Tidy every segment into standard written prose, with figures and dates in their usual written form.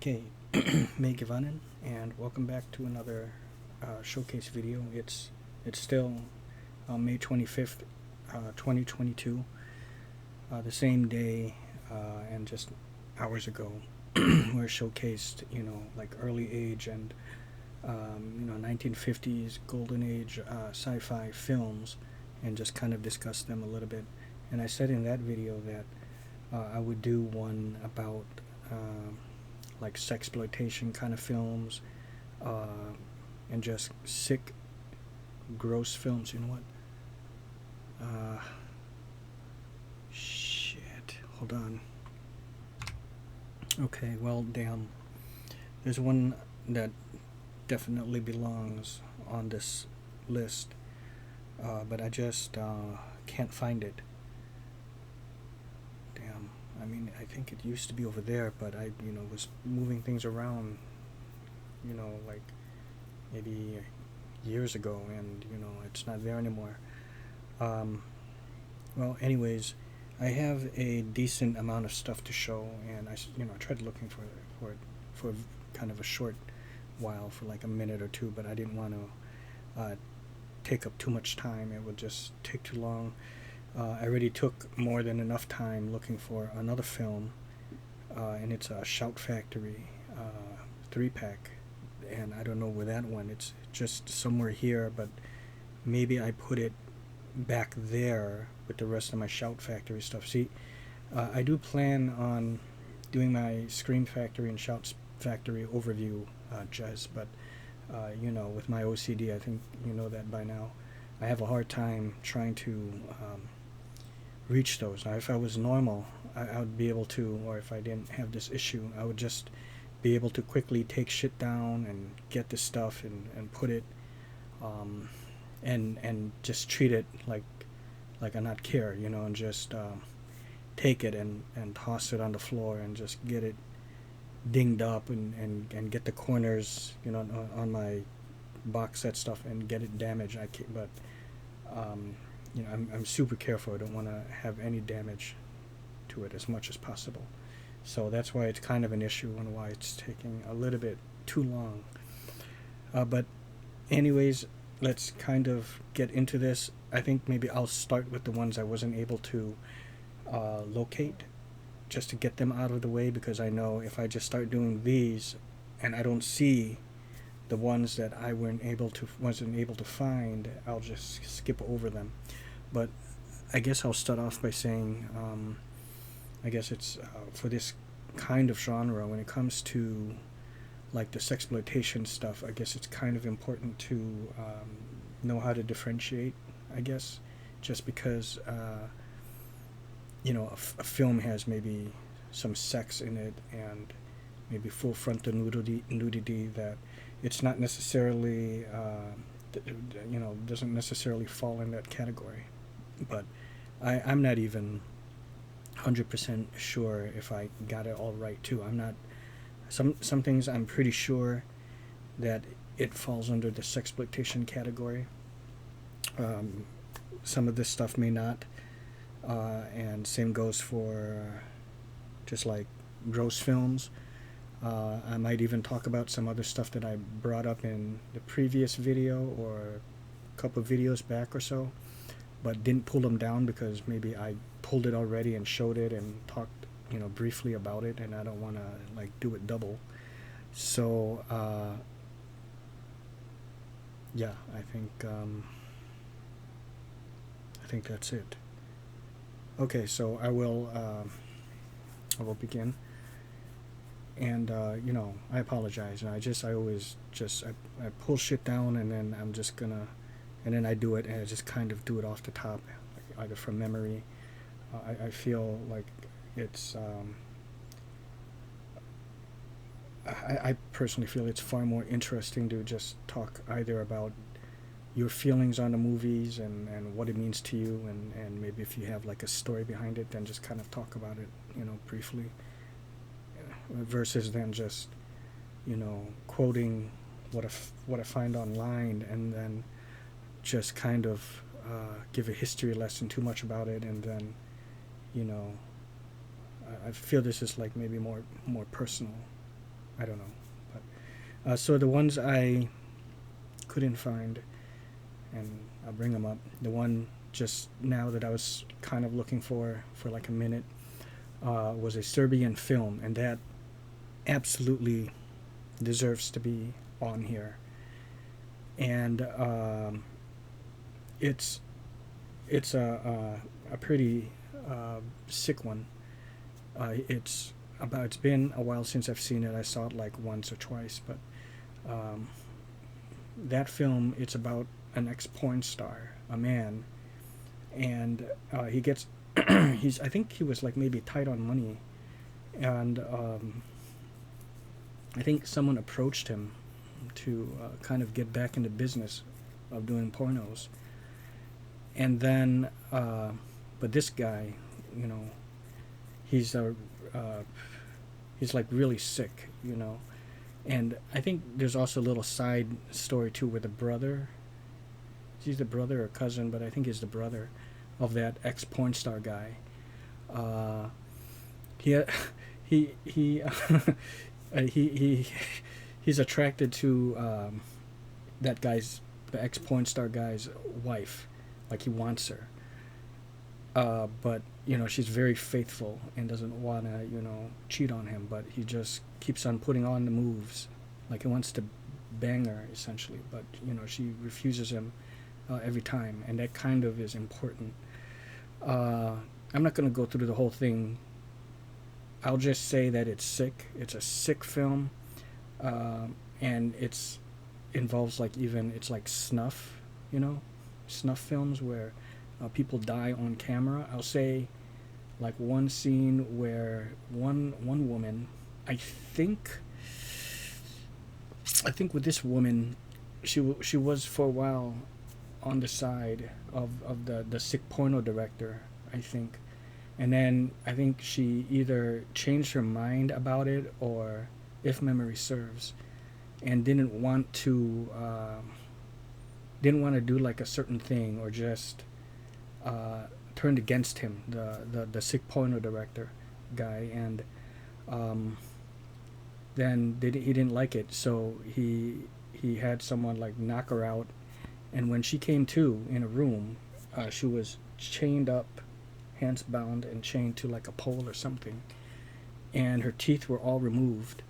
Okay, May Givanen, and welcome back to another showcase video. It's still May 25th, 2022, the same day and just hours ago were showcased, like early age and 1950s golden age sci-fi films, and just kind of discussed them a little bit. And I said in that video that I would do one about like sexploitation kind of films, and just sick, gross films. You know what? Shit. Hold on. Okay, well, damn. There's one that definitely belongs on this list, but I just can't find it. Damn. I mean, I think it used to be over there, but I, was moving things around, like maybe years ago, and, it's not there anymore. Well, anyways, I have a decent amount of stuff to show, and I tried looking for it for kind of a short while, for like a minute or two, but I didn't want to take up too much time. It would just take too long. I already took more than enough time looking for another film, and it's a Shout Factory 3-pack, and I don't know where that one. It's just somewhere here, but maybe I put it back there with the rest of my Shout Factory stuff. See, I do plan on doing my Scream Factory and Shout Factory overview, Jez, but with my OCD, I think you know that by now, I have a hard time trying to reach those. Now, if I was normal, I would be able to, or if I didn't have this issue, I would just be able to quickly take shit down and get this stuff and put it, and just treat it like I not care, and just take it and toss it on the floor and just get it dinged up and get the corners, on my box set stuff and get it damaged. I can't, but I'm super careful. I don't want to have any damage to it as much as possible. So that's why it's kind of an issue and why it's taking a little bit too long. But anyways, let's kind of get into this. I think maybe I'll start with the ones I wasn't able to locate, just to get them out of the way, because I know if I just start doing these and I don't see the ones that I wasn't able to find, I'll just skip over them. But I guess I'll start off by saying, I guess it's for this kind of genre, when it comes to like the sexploitation stuff, I guess it's kind of important to know how to differentiate, I guess, just because a film has maybe some sex in it and maybe full frontal nudity that it's not necessarily doesn't necessarily fall in that category. But I'm not even 100% sure if I got it all right too. I'm not. Some things I'm pretty sure that it falls under the sexploitation category. Some of this stuff may not, and same goes for just like gross films. I might even talk about some other stuff that I brought up in the previous video or a couple of videos back or so, but didn't pull them down because maybe I pulled it already and showed it and talked briefly about it, and I don't want to like do it double. So yeah, I think that's it. Okay, so I will begin. And I apologize. I always I pull shit down, and then I'm just gonna, and then I do it, and I just kind of do it off the top, like either from memory. I feel like it's I personally feel it's far more interesting to just talk either about your feelings on the movies and what it means to you, and maybe if you have like a story behind it, then just kind of talk about it, briefly, versus then just, quoting what I find online and then just kind of give a history lesson too much about it, and then, I feel this is like maybe more personal I don't know. But so the ones I couldn't find, and I'll bring them up. The one just now that I was kind of looking for like a minute was A Serbian Film, and that absolutely deserves to be on here. And it's a pretty sick one. It's been a while since I've seen it. I saw it like once or twice, but um, that film, it's about an ex-porn star, a man, and he gets he's I think he was like maybe tight on money, and I think someone approached him to kind of get back into business of doing pornos, and then but this guy, you know, he's a he's like really sick, you know. And I think there's also a little side story too with the brother. He's the brother or cousin, but I think he's the brother of that ex porn star guy. Uh, he he he he's attracted to that guy's, the ex porn star guy's wife, like he wants her. But you know, she's very faithful and doesn't want to, you know, cheat on him. But he just keeps on putting on the moves, like he wants to bang her essentially. But you know, she refuses him every time, and that kind of is important. I'm not going to go through the whole thing. I'll just say that it's sick. It's a sick film, and it's involves like even it's like snuff, you know, snuff films where people die on camera. I'll say like one scene where one woman, I think with this woman, she was for a while on the side of the sick porno director, I think. And then I think she either changed her mind about it, or if memory serves, and didn't want to do like a certain thing, or just turned against him, the sick porno director guy. And then he didn't like it, so he had someone like knock her out. And when she came to in a room, she was chained up, hands bound, and chained to like a pole or something. And her teeth were all removed,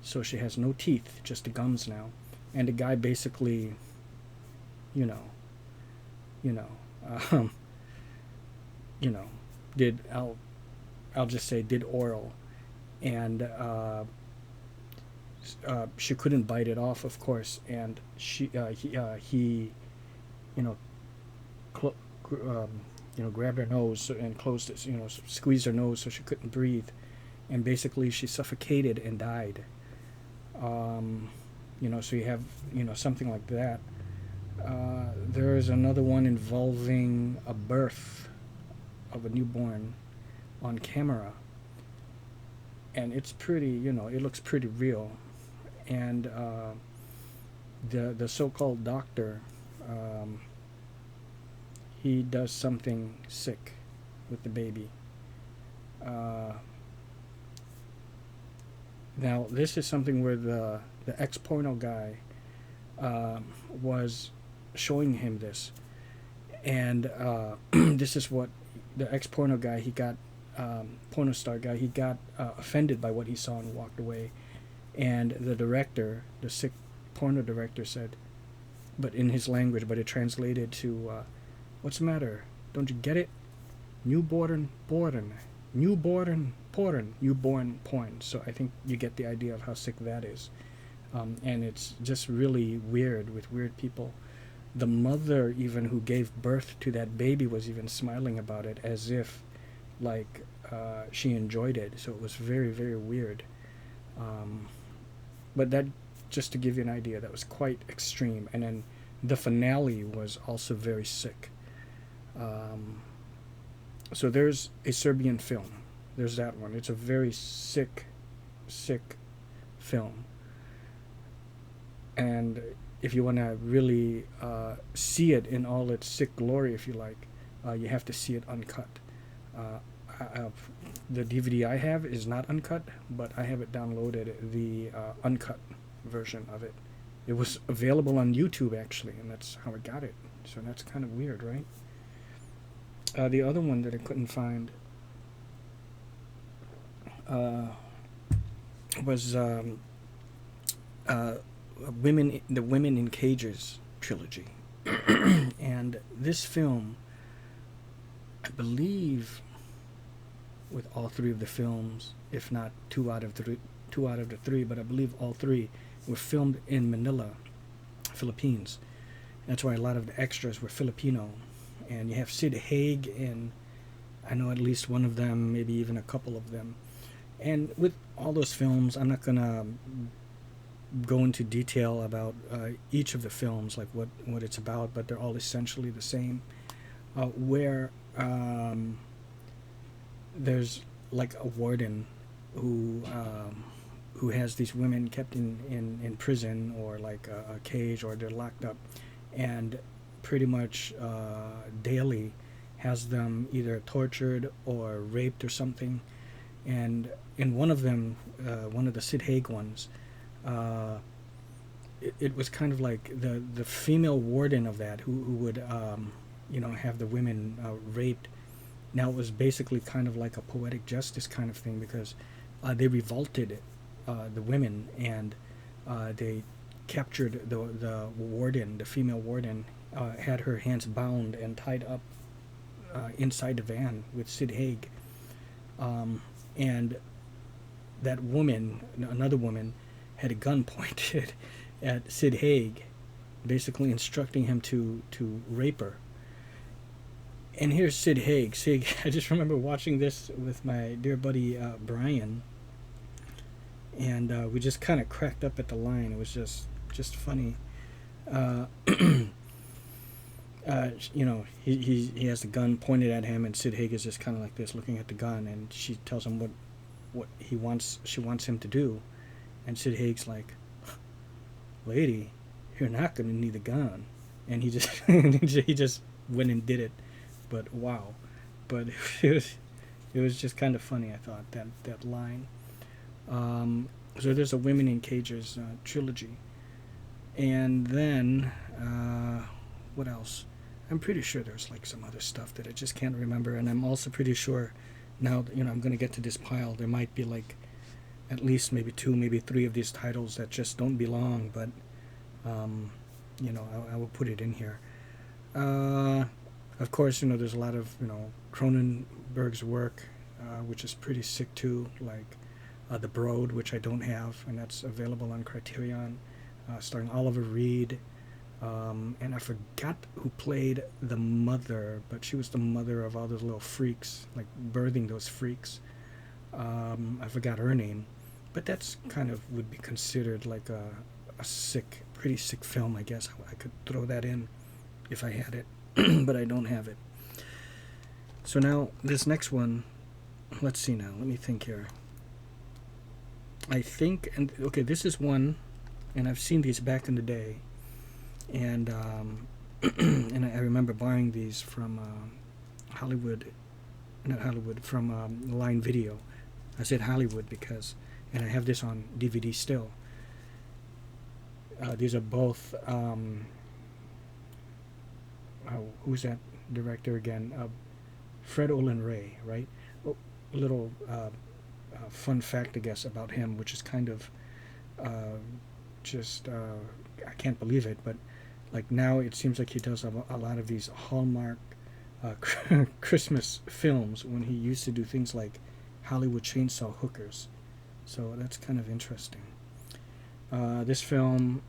so she has no teeth, just the gums now. And the guy basically, you know, um, you know, did I'll just say did oral, and she couldn't bite it off, of course, and he, you know, grabbed her nose and closed it, you know, squeezed her nose so she couldn't breathe, and basically she suffocated and died. You know, so you have, you know, something like that. There is another one involving a birth of a newborn on camera, and it's pretty, you know, it looks pretty real. And the so-called doctor, he does something sick with the baby. Now this is something where the ex-porno guy was showing him this, and this is what the ex-porno guy, he got, porno star guy, he got offended by what he saw and walked away. And the director, the sick porno director, said, but in his language, but it translated to, what's the matter? Don't you get it? Newborn porn. Newborn porn. Newborn porn. So I think you get the idea of how sick that is. And it's just really weird with weird people. The mother, even, who gave birth to that baby, was even smiling about it as if, like, she enjoyed it. So it was very, very weird. But that, just to give you an idea, that was quite extreme. And then the finale was also very sick. So there's A Serbian Film. There's that one. It's a very sick film. And if you want to really see it in all its sick glory, if you like, you have to see it uncut. the DVD I have is not uncut, but I have it downloaded, the uncut version of it. It was available on YouTube actually, and that's how I got it. So that's kind of weird, right? The other one that I couldn't find was the Women in Cages trilogy, and this film, I believe, with all three of the films, if not two out of the three, but I believe all three were filmed in Manila, Philippines. That's why a lot of the extras were Filipino. And you have Sid Haig, and I know at least one of them, maybe even a couple of them. And with all those films, I'm not going to go into detail about each of the films, like what it's about, but they're all essentially the same. Where there's like a warden who has these women kept in prison, or like a cage, or they're locked up, and pretty much daily has them either tortured or raped or something. And in one of them, one of the Sid Haig ones, it was kind of like the female warden of that who would have the women raped. Now it was basically kind of like a poetic justice kind of thing, because they revolted the women, and they captured the warden, the female warden, had her hands bound and tied up inside the van with Sid Haig. And that woman, another woman, had a gun pointed at Sid Haig, basically instructing him to rape her. And here's Sid Haig. I just remember watching this with my dear buddy Brian, and we just kind of cracked up at the line. It was just funny. He has the gun pointed at him, and Sid Haig is just kind of like this, looking at the gun, and she tells him what she wants him to do, and Sid Haig's like, "Lady, you're not going to need a gun," and he just went and did it. But wow, but it was just kind of funny, I thought, that line. So there's a Women in Cages trilogy, and then what else? I'm pretty sure there's like some other stuff that I just can't remember, and I'm also pretty sure now that, I'm going to get to this pile, there might be like at least maybe 2, maybe 3 of these titles that just don't belong, but I will put it in here. Of course, there's a lot of Cronenberg's work, which is pretty sick too, like The Brood, which I don't have, and that's available on Criterion, starring Oliver Reed. And I forgot who played the mother, but she was the mother of all those little freaks, like birthing those freaks. I forgot her name, but that's kind of would be considered like a pretty sick film, I guess. I could throw that in if I had it, but I don't have it. So now this next one, let's see now. Let me think here. I think, okay, this is one, and I've seen these back in the day. And and I remember buying these from from Line Video. I said Hollywood because, and I have this on DVD still. These are both, who's that director again? Fred Olen Ray, right? Oh, a little fun fact, I guess, about him, which is kind of I can't believe it, but like now it seems like he does a lot of these Hallmark Christmas films, when he used to do things like Hollywood Chainsaw Hookers. So that's kind of interesting. This film,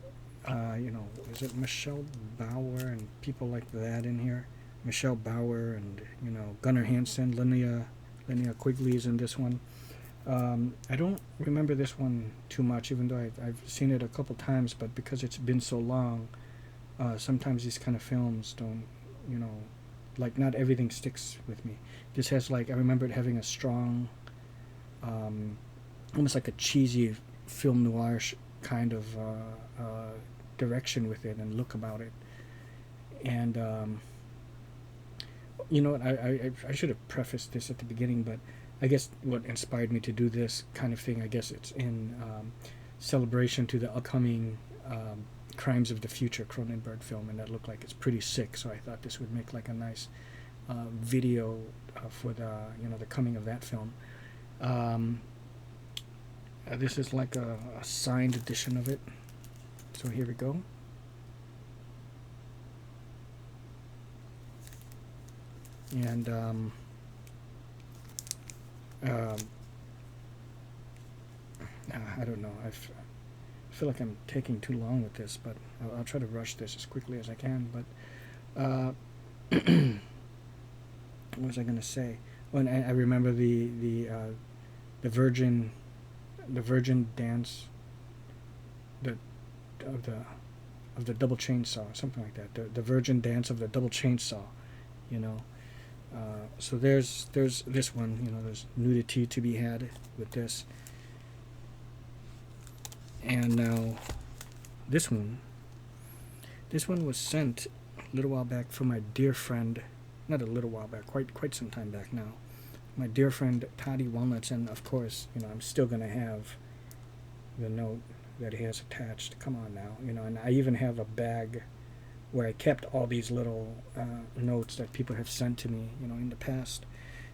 is it Michelle Bauer and people like that in here? Michelle Bauer and Gunnar Hansen, Linnea Quigley's in this one. I don't remember this one too much, even though I've seen it a couple times, but because it's been so long, sometimes these kind of films don't, like not everything sticks with me. This has I remember it having a strong, almost like a cheesy film noir kind of direction with it and look about it. And you know what? I should have prefaced this at the beginning, but I guess what inspired me to do this kind of thing, I guess it's in celebration to the upcoming Crimes of the Future Cronenberg film, and that looked like it's pretty sick. So I thought this would make like a nice video for the the coming of that film. This is like a signed edition of it. So here we go. And I don't know. I feel like I'm taking too long with this, but I'll try to rush this as quickly as I can. But what was I going to say? Oh, and I remember the Virgin dance, of the double chainsaw, something like that. The Virgin dance of the double chainsaw, you know. So there's this one, there's nudity to be had with this. And now this one was sent a little while back from my dear friend, not a little while back, quite some time back now, my dear friend Toddy Walnuts. And of course, I'm still going to have the note that he has attached. Come on now, and I even have a bag where I kept all these little notes that people have sent to me, in the past.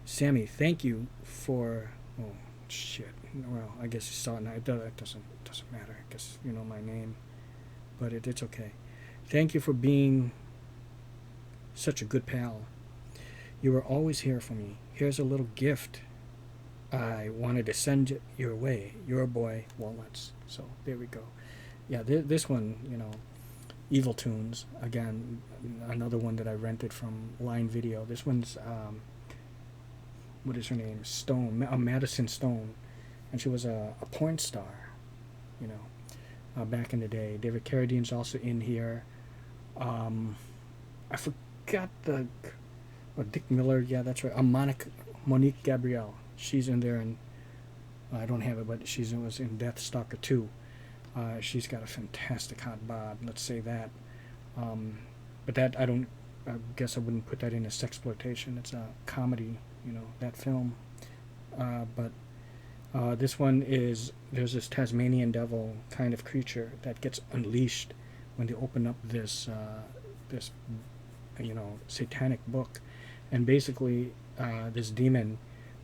Sammy, thank you for... Oh, shit. Well, I guess you saw it now. It doesn't matter. I guess you know my name. But it's okay. Thank you for being such a good pal. You were always here for me. Here's a little gift I wanted to send your way. Your boy, Walnuts. So, there we go. Yeah, this one, Evil Tunes, again, another one that I rented from Line Video. This one's, what is her name? Stone, Madison Stone. And she was a porn star, back in the day. David Carradine's also in here. I forgot Dick Miller, yeah, that's right. Monique Gabrielle, she's in there, and I don't have it, but was in Death Stalker 2. She's got a fantastic hot bod, let's say that. But that, I guess I wouldn't put that in as sexploitation. It's a comedy, that film. But this one is, there's this Tasmanian devil kind of creature that gets unleashed when they open up this satanic book. And basically, this demon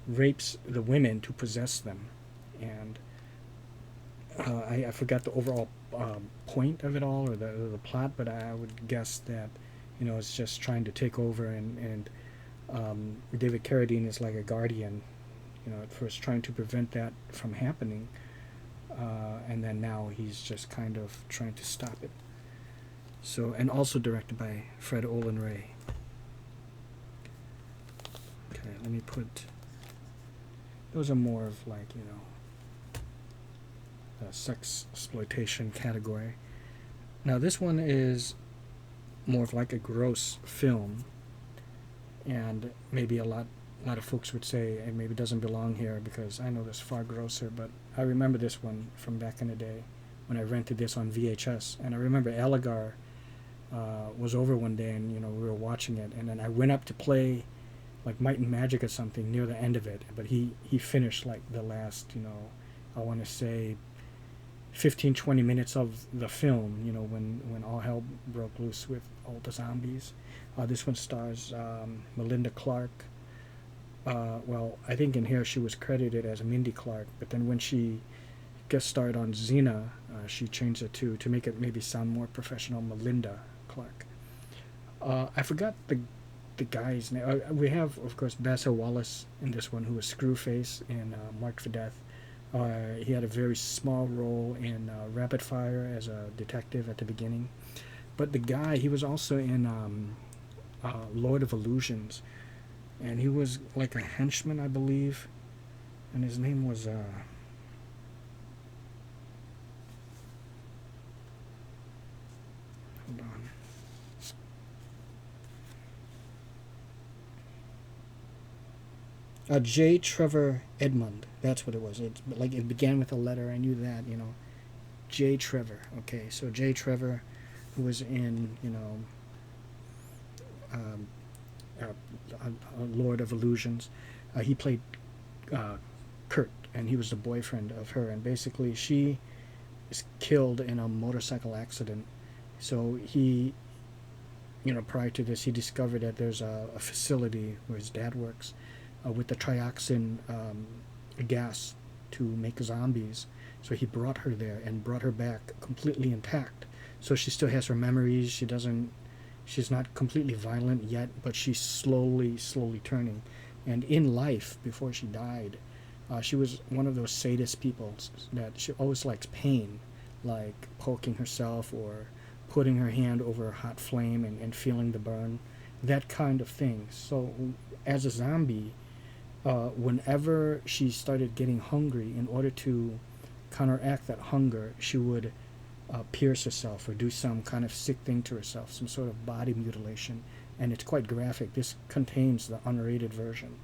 rapes the women to possess them. And I forgot the overall point of it all, or the plot, but I would guess that it's just trying to take over, and David Carradine is like a guardian, at first trying to prevent that from happening, and then now he's just kind of trying to stop it. So, and also directed by Fred Olen Ray. Okay, let me put, those are more of like, the sex exploitation category. Now this one is more of like a gross film, and maybe a lot of folks would say it maybe doesn't belong here, because I know this far grosser, but I remember this one from back in the day when I rented this on VHS. And I remember Aligar was over one day, and we were watching it, and then I went up to play like Might and Magic or something near the end of it, but he finished like the last, I want to say 15-20 minutes of the film, when all hell broke loose with all the zombies. This one stars Melinda Clark. Well, I think in here she was credited as Mindy Clark, but then when she guest starred on Xena, she changed it to make it maybe sound more professional, Melinda Clark. I forgot the guy's name. We have, of course, Basil Wallace in this one, who was Screwface in Marked for Death. He had a very small role in Rapid Fire as a detective at the beginning. But the guy, he was also in Lord of Illusions. And he was like a henchman, I believe. And his name was... hold on. J. Trevor Edmund. That's what it was. It began with a letter. I knew that, J. Trevor. Okay, so J. Trevor, who was in, a Lord of Illusions. He played Kurt, and he was the boyfriend of her. And basically, she is killed in a motorcycle accident. So he, prior to this, he discovered that there's a facility where his dad works with the trioxin gas to make zombies. So he brought her there and brought her back completely intact. So she still has her memories. She's not completely violent yet, but she's slowly turning. And in life, before she died, she was one of those sadist people that she always likes pain, like poking herself or putting her hand over a hot flame and feeling the burn, that kind of thing. So as a zombie, whenever she started getting hungry, in order to counteract that hunger, she would pierce herself or do some kind of sick thing to herself, some sort of body mutilation. And it's quite graphic. This contains the unrated version.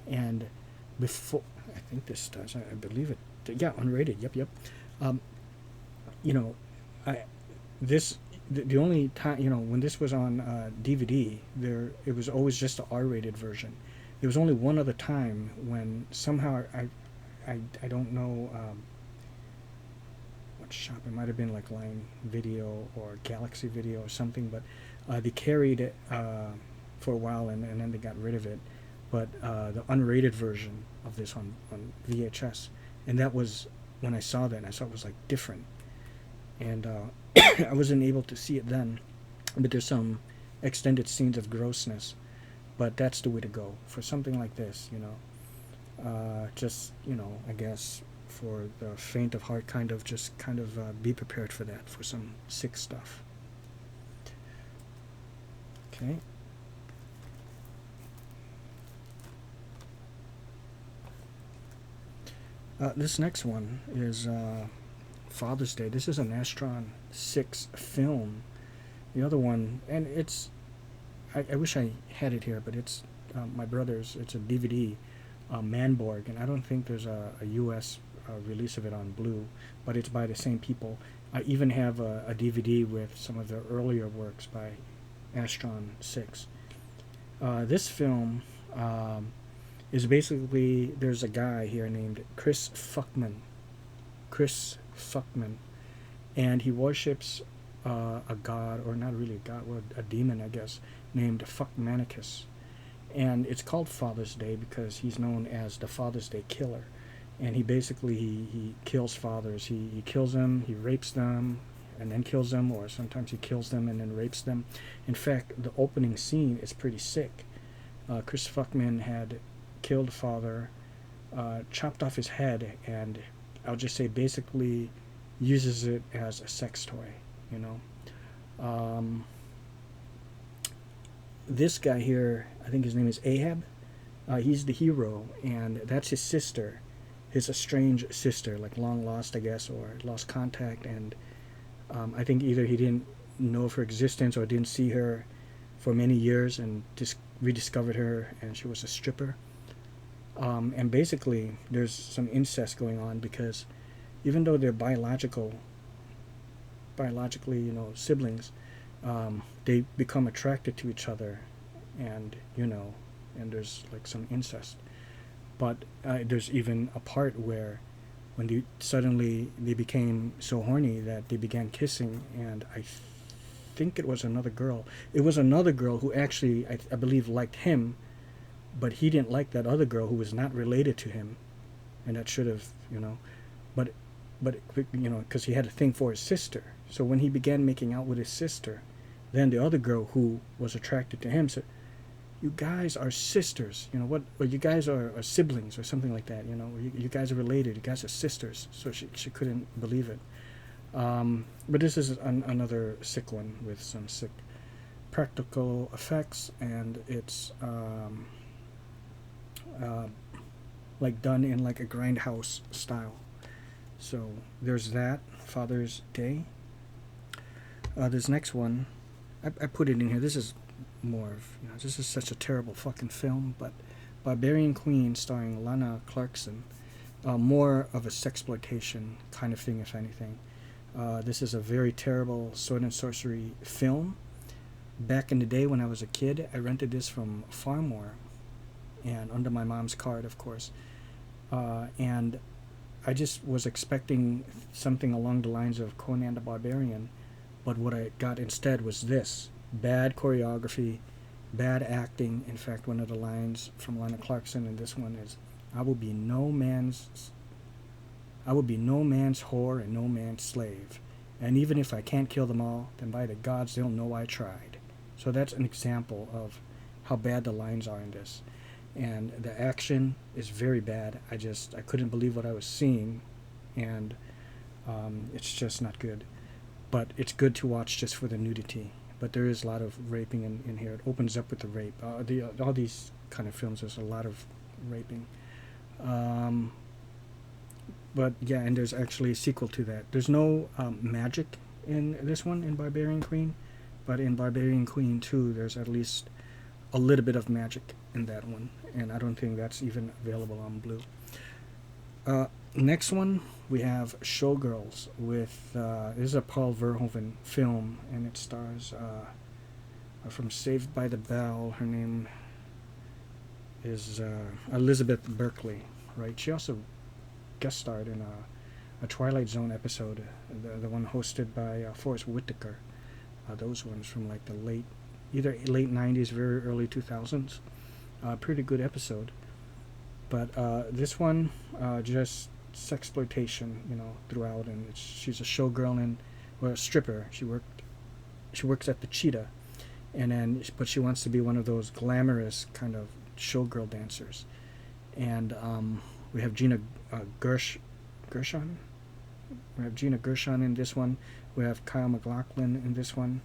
And before, I think this does, I believe it, yeah, unrated, yep. The only time, when this was on DVD, it was always just the R-rated version. There was only one other time when somehow I don't know what shop, it might have been like Line Video or Galaxy Video or something, but they carried it for a while and then they got rid of it. But the unrated version of this on VHS, and that was when I saw that, and I saw it was like different, and I wasn't able to see it then, but there's some extended scenes of grossness, but that's the way to go for something like this, I guess for the faint of heart, just be prepared for that, for some sick stuff. Okay. This next one is Father's Day. This is an Astron 6 film. The other one, and it's, I wish I had it here, but it's my brother's. It's a DVD, Manborg, and I don't think there's a U.S. Release of it on Blue, but it's by the same people. I even have a DVD with some of the earlier works by Astron 6. This film is basically, there's a guy here named Chris Fuckman, and he worships a god, or not really a god, well, a demon, I guess, named Fuckmanicus. And it's called Father's Day because he's known as the Father's Day Killer. And he basically, he kills fathers. He kills them, he rapes them, and then kills them, or sometimes he kills them and then rapes them. In fact, the opening scene is pretty sick. Chris Fuckman had killed father, chopped off his head, and I'll just say basically uses it as a sex toy, This guy here, I think his name is Ahab. He's the hero, and that's his sister, his estranged sister, like long lost, I guess, or lost contact, and I think either he didn't know of her existence or didn't see her for many years and just rediscovered her, and she was a stripper. And basically there's some incest going on, because even though they're biologically, siblings, they become attracted to each other, and and there's like some incest. But there's even a part where when they became so horny that they began kissing, and I think it was another girl. It was another girl who actually, I believe, liked him, but he didn't like that other girl who was not related to him, and that should have, but because he had a thing for his sister. So when he began making out with his sister, then the other girl who was attracted to him said, "You guys are sisters, or you guys are siblings," or something like that, you guys are related, you guys are sisters. So she couldn't believe it. But this is another sick one with some sick practical effects, and it's like done in like a grindhouse style. So there's that, Father's Day. This next one, I put it in here. This is more of, this is such a terrible fucking film, but Barbarian Queen, starring Lana Clarkson, more of a sexploitation kind of thing, if anything. This is a very terrible sword and sorcery film. back in the day when I was a kid, I rented this from Farmore, and under my mom's card, of course. And I just was expecting something along the lines of Conan the Barbarian, but what I got instead was this: bad choreography, bad acting. In fact, one of the lines from Lana Clarkson in this one is, I will be no man's whore and no man's slave. And even if I can't kill them all, then by the gods they'll know I tried. So that's an example of how bad the lines are in this. And the action is very bad. I couldn't believe what I was seeing, and it's just not good. But it's good to watch just for the nudity. But there is a lot of raping in here. It opens up with the rape. All these kind of films, there's a lot of raping. But yeah, and there's actually a sequel to that. There's no magic in this one, in Barbarian Queen, but in Barbarian Queen 2, there's at least a little bit of magic in that one, and I don't think that's even available on Blue. Next one, we have Showgirls with, this is a Paul Verhoeven film, and it stars from Saved by the Bell. Her name is Elizabeth Berkley, right? She also guest starred in a Twilight Zone episode, the one hosted by Forrest Whitaker. Those ones from like the either late 90s, very early 2000s. Pretty good episode. But this one, just sexploitation, throughout, and she's a showgirl or a stripper. She works at the Cheetah, but she wants to be one of those glamorous kind of showgirl dancers. And we have Gina Gershon. We have Gina Gershon in this one. We have Kyle MacLachlan in this one.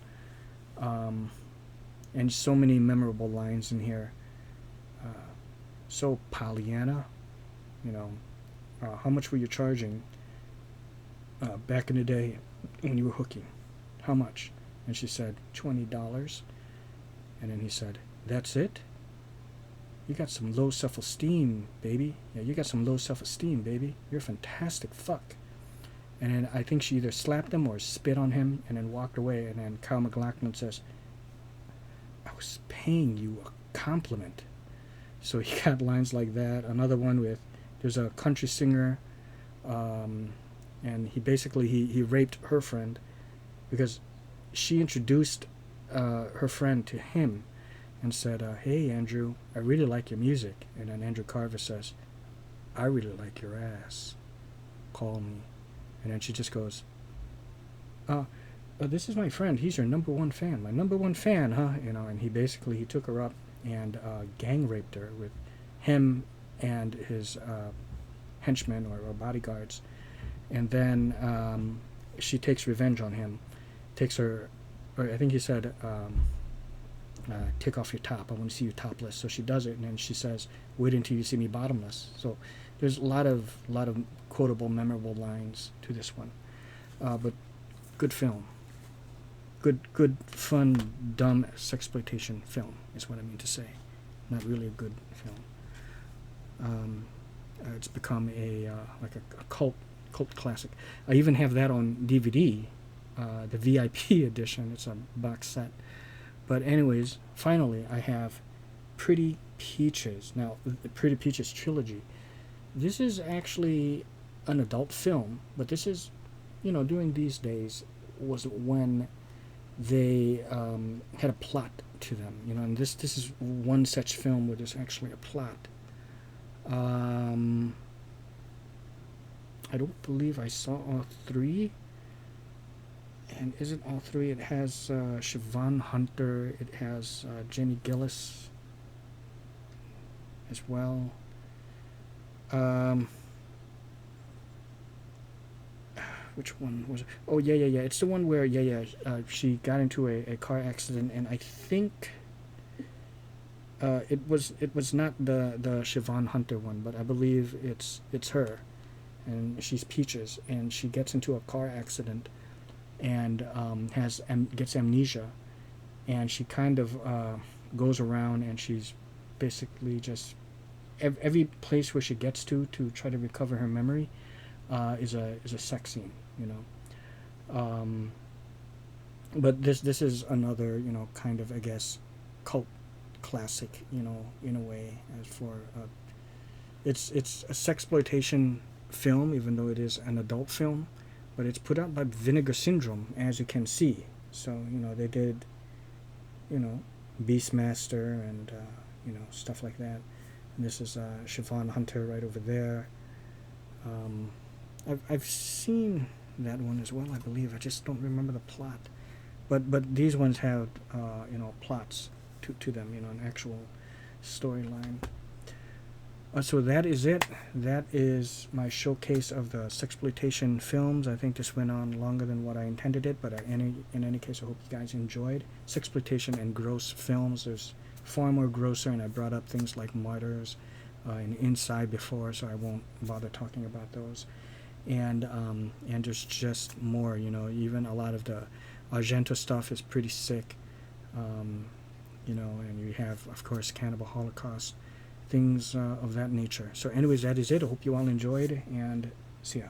And so many memorable lines in here. So Pollyanna, how much were you charging back in the day when you were hooking? How much? And she said, $20. And then he said, that's it? You got some low self-esteem, baby. Yeah, you got some low self-esteem, baby. You're a fantastic fuck. And then I think she either slapped him or spit on him and then walked away. And then Kyle MacLachlan says, I was paying you a compliment. So he got lines like that. Another one there's a country singer, and he basically, he raped her friend because she introduced her friend to him and said, hey, Andrew, I really like your music. And then Andrew Carver says, I really like your ass. Call me. And then she just goes, this is my friend. He's your number one fan. My number one fan, huh? And he took her up and gang raped her with him and his henchmen or bodyguards. And then she takes revenge on him. Takes her, or I think he said, take off your top. I want to see you topless. So she does it, and then she says, wait until you see me bottomless. So there's a lot of quotable, memorable lines to this one. But good film. Good, fun, dumb sexploitation film is what I mean to say. Not really a good film. It's become like a cult classic. I even have that on DVD, the VIP edition. It's a box set. But anyways, finally, I have Pretty Peaches. Now, the Pretty Peaches trilogy. This is actually an adult film, but this is, during these days was when they had a plot to them, and this is one such film where there's actually a plot. I don't believe I saw all three. And is it all three? It has Siobhan Hunter. It has Jenny Gillis as well. Which one was it? Oh, yeah. It's the one where, she got into a car accident, and I think it was not the Siobhan Hunter one, but I believe it's her, and she's Peaches, and she gets into a car accident and gets amnesia, and she kind of goes around, and she's basically just every place where she gets to try to recover her memory is a sex scene, but this is another, kind of, I guess, cult classic, in a way, as for it's a sexploitation film, even though it is an adult film, but it's put out by Vinegar Syndrome, as you can see. So they did, you know Beastmaster and stuff like that. And this is Siobhan Hunter right over there. I've seen that one as well, I believe. I just don't remember the plot. But these ones have plots to them, an actual storyline. So that is it. That is my showcase of the sexploitation films. I think this went on longer than what I intended it, but in any case, I hope you guys enjoyed sexploitation and gross films. There's far more grosser, and I brought up things like Martyrs and Inside before, so I won't bother talking about those. And there's just more. Even a lot of the Argento stuff is pretty sick. And you have, of course, Cannibal Holocaust, things of that nature. So anyways, that is it. I hope you all enjoyed, and see ya.